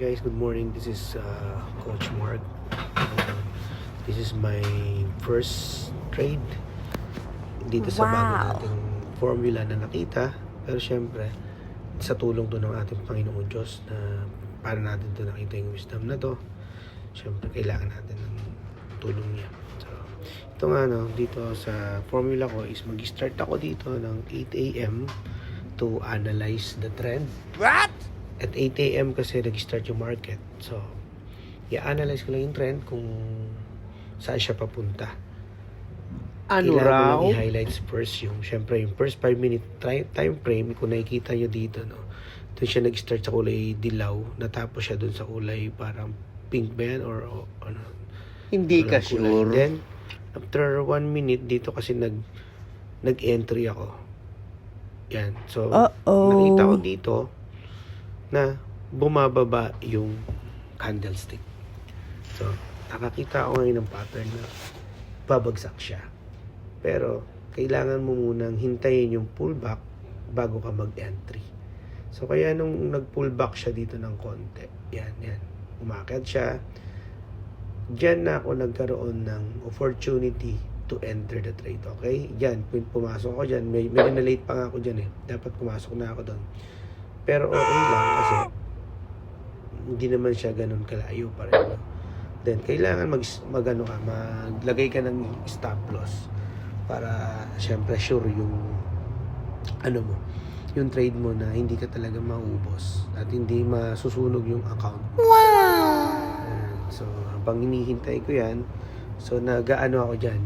Guys, good morning. This is Coach Mark. This is my first trade dito sa bago nating formula na nakita. Pero syempre, sa tulong to ng ating Panginoon Diyos na para natin to nakita yung wisdom na to. Syempre, kailangan natin ng tulong niya. So, ito nga dito sa formula ko is mag-start ako dito ng 8 a.m. to analyze the trend. What? At 8 a.m. kasi nag-start yung market. So, i-analyze ko lang yung trend kung saan siya papunta. Ano Kailangan raw? mo lang i-highlights first yung, syempre, yung first 5-minute time frame, kung nakikita nyo dito, doon siya nag-start sa kulay dilaw, natapos siya doon sa kulay parang pink ba yan, or ano? Hindi ka sure. Then, after 1 minute, dito kasi nag-entry ako. Yan. So, nakita ko dito, na bumababa yung candlestick. So, nakakita ako ngayon ng pattern na babagsak siya. Pero, kailangan mo munang hintayin yung pullback bago ka mag-entry. So, kaya nung nag-pullback siya dito ng konti, yan. Umakyat siya. Diyan na ako nagkaroon ng opportunity to enter the trade, okay? Diyan, pumasok ako dyan. Medyo na-late pa nga ako dyan eh. Dapat pumasok na ako doon. Pero okay lang kasi hindi naman siya ganun kalayo pa rin. Then, kailangan maglagay ka ng stop loss para syempre sure yung yung trade mo na hindi ka talaga maubos at hindi masusunog yung account mo. Wow! So, habang hinihintay ko yan, so ako dyan,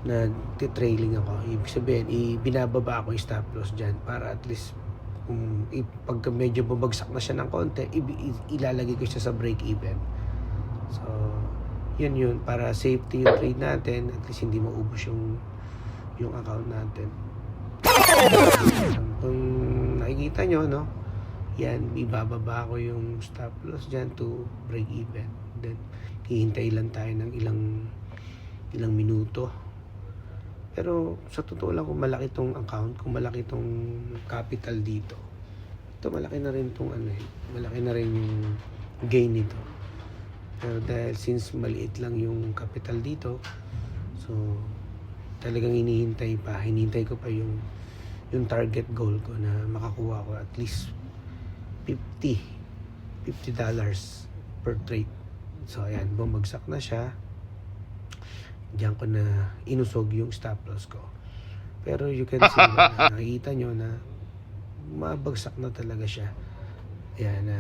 nag-trailing ako. Ibig sabihin, binababa ako yung stop loss dyan para at least kung pagka medyo bumagsak na siya ng konti, ilalagay ko siya sa break-even. So, yun, para safety yung trade natin, at least hindi maubos yung account natin. Kung nakikita nyo, yan, ibababa ko yung stop loss dyan to break-even. Then, hihintay lang tayo ng ilang minuto. Pero sa totoo lang, kung malaki tong account, kung malaki tong capital dito, ito malaki na rin tong malaki na rin yung gain nito. Pero dahil since maliit lang yung capital dito, so talagang hinihintay ko pa yung target goal ko na makakuha ko at least $50 per trade. So ayan, bumagsak na siya. Diyan ko na inusog yung stop loss ko. Pero you can see na nakikita nyo na mabagsak na talaga siya. Ayan.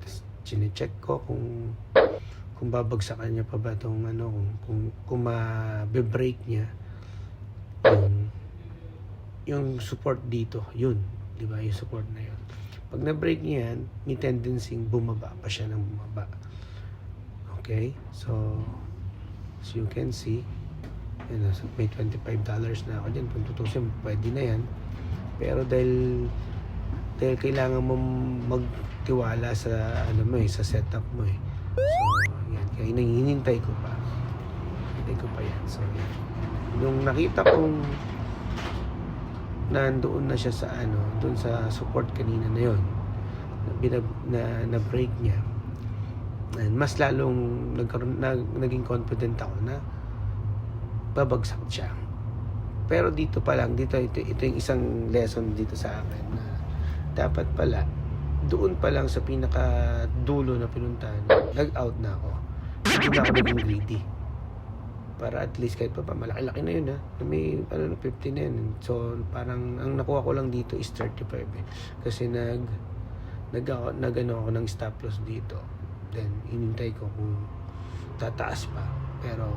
Tapos chinecheck ko kung babagsakan niya pa ba itong kung ma-break niya yung support dito. Yun. Di ba? Yung support na yun. Pag na-break niya yan, may tendency bumaba pa siya ng bumaba. Okay? So you can see, may $25 na ako dyan. Kung tutusin, pwede na yan. Pero dahil kailangan mo magtiwala sa sa setup mo eh. So, yan. Kaya hinihintay ko pa. Yan. So, yan. Nung nakita kong nandoon na siya sa doon sa support kanina na yun, na break niya, and mas lalong naging confident ako na babagsak siya. Pero dito pa lang, ito yung isang lesson dito sa akin na dapat pala doon pa lang sa pinaka dulo na pinuntahan, nag-out na ako. Hindi na ako naging greedy. Para at least kahit pa malaki-laki na yun may 50 na yun. So parang ang nakuha ko lang dito is 35 kasi nag-ano ako ng stop loss dito. Then, hinintay ko kung tataas pa. Pero,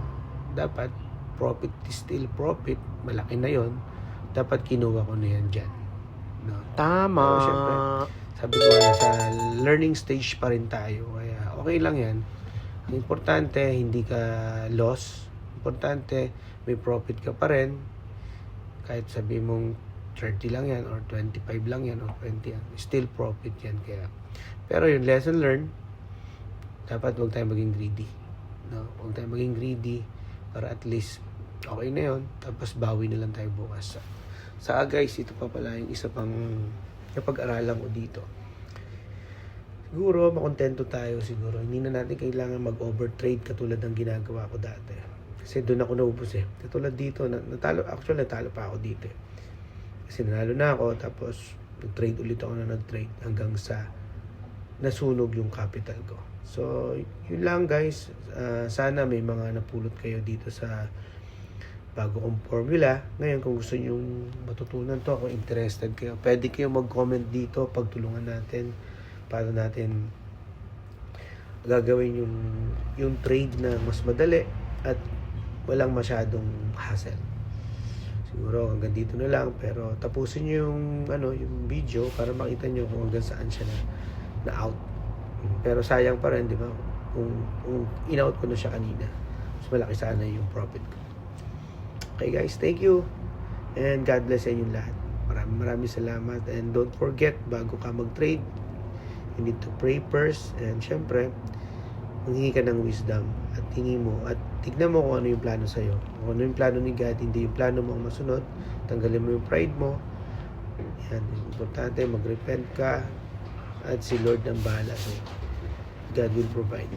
dapat, profit is still profit. Malaki na yon. Dapat kinuha ko na yan dyan. No? Tama. Pero, syempre, sabi ko sa learning stage pa rin tayo. Kaya, okay lang yan. Importante, hindi ka loss. Importante, may profit ka pa rin. Kahit sabi mong 30 lang yan, or 25 lang yan, or 20 yan. Still profit yan. Kaya, pero yung lesson learned, dapat huwag tayong maging greedy. No? Huwag tayong maging greedy para at least okay na yun. Tapos bawi na lang tayo bukas. Guys, ito pa pala yung isa pang napag-aralan ko dito. siguro makontento tayo siguro. Hindi na natin kailangan mag-overtrade katulad ng ginagawa ko dati. Kasi doon ako naubos eh. Katulad dito, natalo pa ako dito eh. Kasi nanalo na ako, tapos nag-trade ulit ako na nag-trade hanggang sa nasunog yung capital ko. So, yun lang guys. Sana may mga napulot kayo dito sa bago kong formula. Ngayon, kung gusto nyo matutunan to, kung interested kayo, pwede kayo mag-comment dito, pagtulungan natin para natin gagawin yung trade na mas madali at walang masyadong hassle. Siguro hanggang dito na lang, pero tapusin nyo yung video para makita nyo kung hanggang saan siya na out. Pero sayang pa rin, di ba? Kung in-out ko na siya kanina, mas malaki sana yung profit ko. Okay guys, thank you. And God bless sa inyong lahat. Maraming salamat. And don't forget, bago ka mag-trade, you need to pray first. And syempre, manghingi ka ng wisdom. At hingi mo. At tignan mo kung ano yung plano sa'yo. Kung ano yung plano ni God, hindi yung plano mo ang masunod. Tanggalin mo yung pride mo. Yan, importante, mag-repent ka. At si Lord ang bahala sa'yo. God will provide.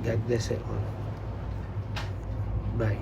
God bless you all. Bye.